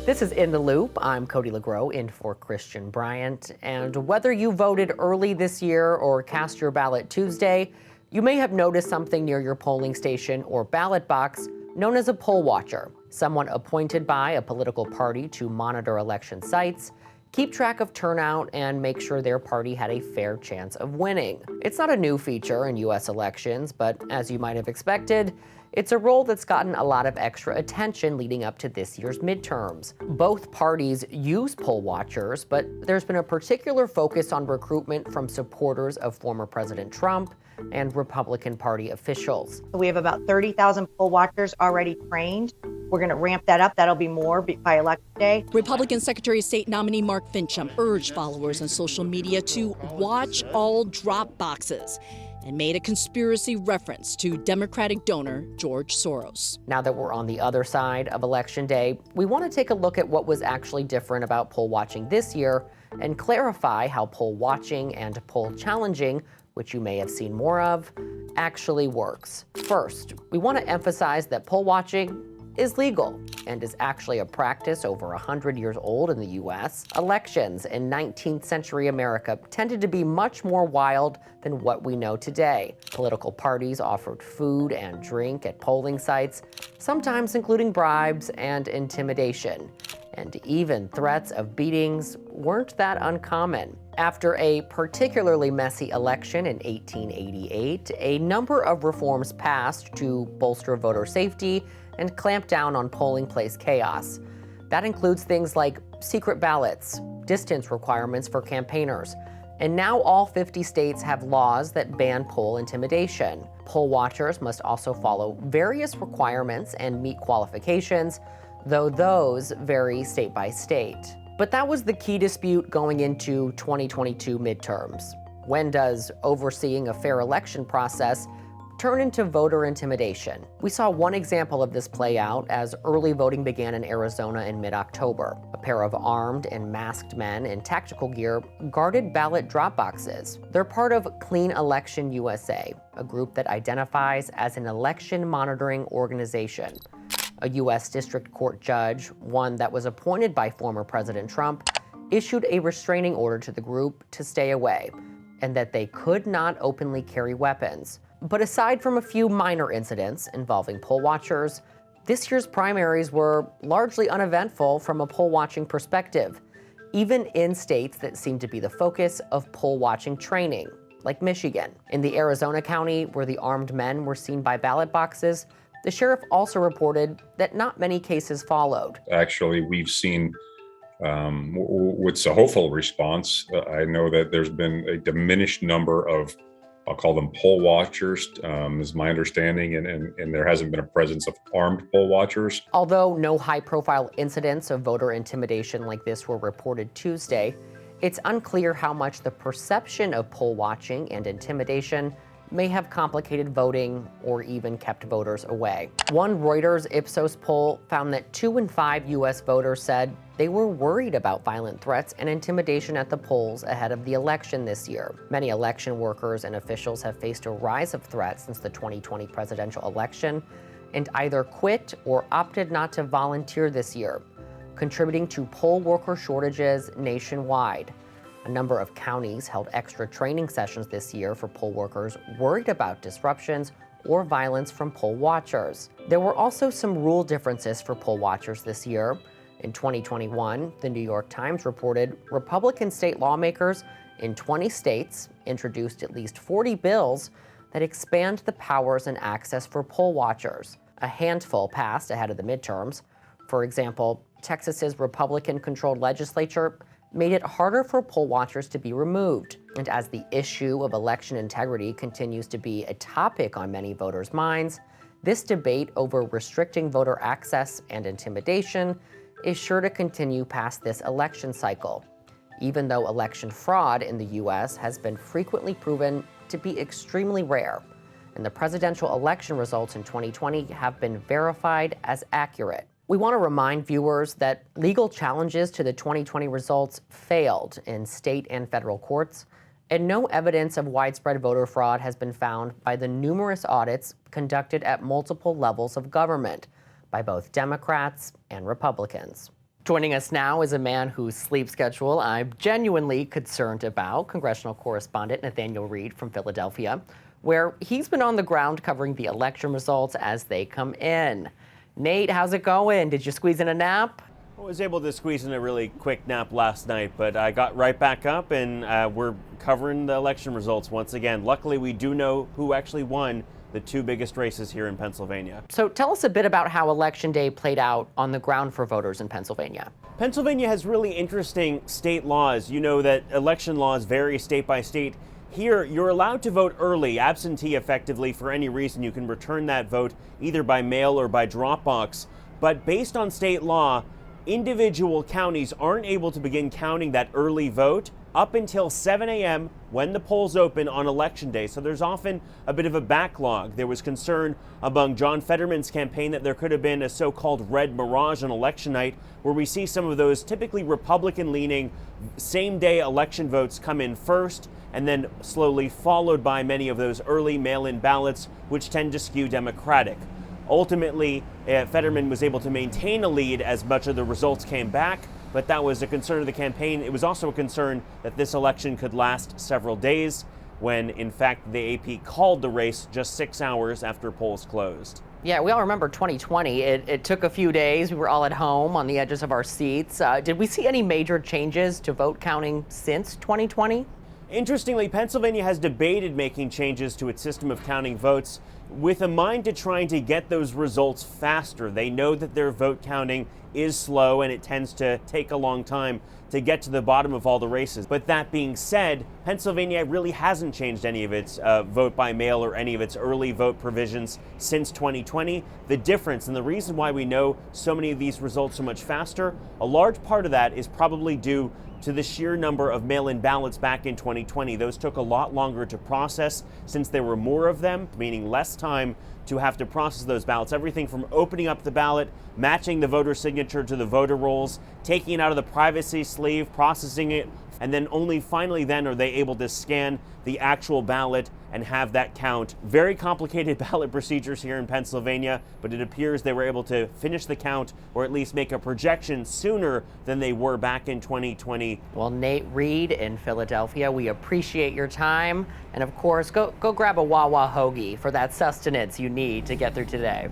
This is In the Loop. I'm Cody LeGros in for Christian Bryant. And whether you voted early this year or cast your ballot Tuesday, you may have noticed something near your polling station or ballot box known as a poll watcher, someone appointed by a political party to monitor election sites, keep track of turnout, and make sure their party had a fair chance of winning. It's not a new feature in U.S. elections, but as you might have expected, it's a role that's gotten a lot of extra attention leading up to this year's midterms. Both parties use poll watchers, but there's been a particular focus on recruitment from supporters of former President Trump and Republican Party officials. We have about 30,000 poll watchers already trained. We're going to ramp that up. That'll be more by election day. Republican Secretary of State nominee Mark Finchem urged followers on social media to watch all drop boxes and made a conspiracy reference to Democratic donor George Soros. Now that we're on the other side of Election Day, we want to take a look at what was actually different about poll watching this year and clarify how poll watching and poll challenging, which you may have seen more of, actually works. First, we want to emphasize that poll watching is legal and is actually a practice over 100 years old in the U.S. Elections in 19th century America tended to be much more wild than what we know today. Political parties offered food and drink at polling sites, sometimes including bribes and intimidation. And even threats of beatings weren't that uncommon. After a particularly messy election in 1888, a number of reforms passed to bolster voter safety and clamp down on polling place chaos. That includes things like secret ballots, distance requirements for campaigners, and now all 50 states have laws that ban poll intimidation. Poll watchers must also follow various requirements and meet qualifications, though those vary state by state. But that was the key dispute going into 2022 midterms. When does overseeing a fair election process turn into voter intimidation? We saw one example of this play out as early voting began in Arizona in mid-October. A pair of armed and masked men in tactical gear guarded ballot drop boxes. They're part of Clean Election USA, a group that identifies as an election monitoring organization. A U.S. District Court judge, one that was appointed by former President Trump, issued a restraining order to the group to stay away, and that they could not openly carry weapons. But aside from a few minor incidents involving poll watchers, this year's primaries were largely uneventful from a poll watching perspective, even in states that seem to be the focus of poll watching training, like Michigan. In the Arizona county where the armed men were seen by ballot boxes, the sheriff also reported that not many cases followed. Actually, we've seen what's a hopeful response. I know that there's been a diminished number of, I'll call them poll watchers, is my understanding, and there hasn't been a presence of armed poll watchers. Although no high-profile incidents of voter intimidation like this were reported Tuesday, it's unclear how much the perception of poll watching and intimidation may have complicated voting or even kept voters away. One Reuters Ipsos poll found that 2 in 5 U.S. voters said they were worried about violent threats and intimidation at the polls ahead of the election this year. Many election workers and officials have faced a rise of threats since the 2020 presidential election and either quit or opted not to volunteer this year, contributing to poll worker shortages nationwide. A number of counties held extra training sessions this year for poll workers worried about disruptions or violence from poll watchers. There were also some rule differences for poll watchers this year. In 2021, the New York Times reported Republican state lawmakers in 20 states introduced at least 40 bills that expand the powers and access for poll watchers. A handful passed ahead of the midterms. For example, Texas's Republican-controlled legislature made it harder for poll watchers to be removed. And as the issue of election integrity continues to be a topic on many voters' minds, this debate over restricting voter access and intimidation is sure to continue past this election cycle, even though election fraud in the U.S. has been frequently proven to be extremely rare, and the presidential election results in 2020 have been verified as accurate. We want to remind viewers that legal challenges to the 2020 results failed in state and federal courts, and no evidence of widespread voter fraud has been found by the numerous audits conducted at multiple levels of government by both Democrats and Republicans. Joining us now is a man whose sleep schedule I'm genuinely concerned about, congressional correspondent Nathaniel Reed from Philadelphia, where he's been on the ground covering the election results as they come in. Nate, how's it going? Did you squeeze in a nap? I was able to squeeze in a really quick nap last night, but I got right back up and we're covering the election results once again. Luckily, we do know who actually won the two biggest races here in Pennsylvania. So tell us a bit about how Election Day played out on the ground for voters in Pennsylvania. Pennsylvania has really interesting state laws. You know that election laws vary state by state. Here, you're allowed to vote early, absentee effectively, for any reason. You can return that vote either by mail or by drop box. But based on state law, individual counties aren't able to begin counting that early vote up until 7 a.m. when the polls open on Election Day. So there's often a bit of a backlog. There was concern among John Fetterman's campaign that there could have been a so-called red mirage on election night, where we see some of those typically Republican-leaning same-day election votes come in first, and then slowly followed by many of those early mail-in ballots, which tend to skew Democratic. Ultimately, Fetterman was able to maintain a lead as much of the results came back, but that was a concern of the campaign. It was also a concern that this election could last several days, when in fact the AP called the race just 6 hours after polls closed. Yeah, we all remember 2020. It took a few days. We were all at home on the edges of our seats. Did we see any major changes to vote counting since 2020? Interestingly, Pennsylvania has debated making changes to its system of counting votes with a mind to trying to get those results faster. They know that their vote counting is slow and it tends to take a long time to get to the bottom of all the races. But that being said, Pennsylvania really hasn't changed any of its vote by mail or any of its early vote provisions since 2020. The difference and the reason why we know so many of these results so much faster, a large part of that is probably due to the sheer number of mail-in ballots back in 2020. Those took a lot longer to process since there were more of them, meaning less time to have to process those ballots. Everything from opening up the ballot, matching the voter signature to the voter rolls, taking it out of the privacy sleeve, processing it, and then only finally then are they able to scan the actual ballot and have that count. Very complicated ballot procedures here in Pennsylvania, but it appears they were able to finish the count or at least make a projection sooner than they were back in 2020. Well, Nate Reed in Philadelphia, we appreciate your time. And of course, go grab a Wawa hoagie for that sustenance you need to get through today.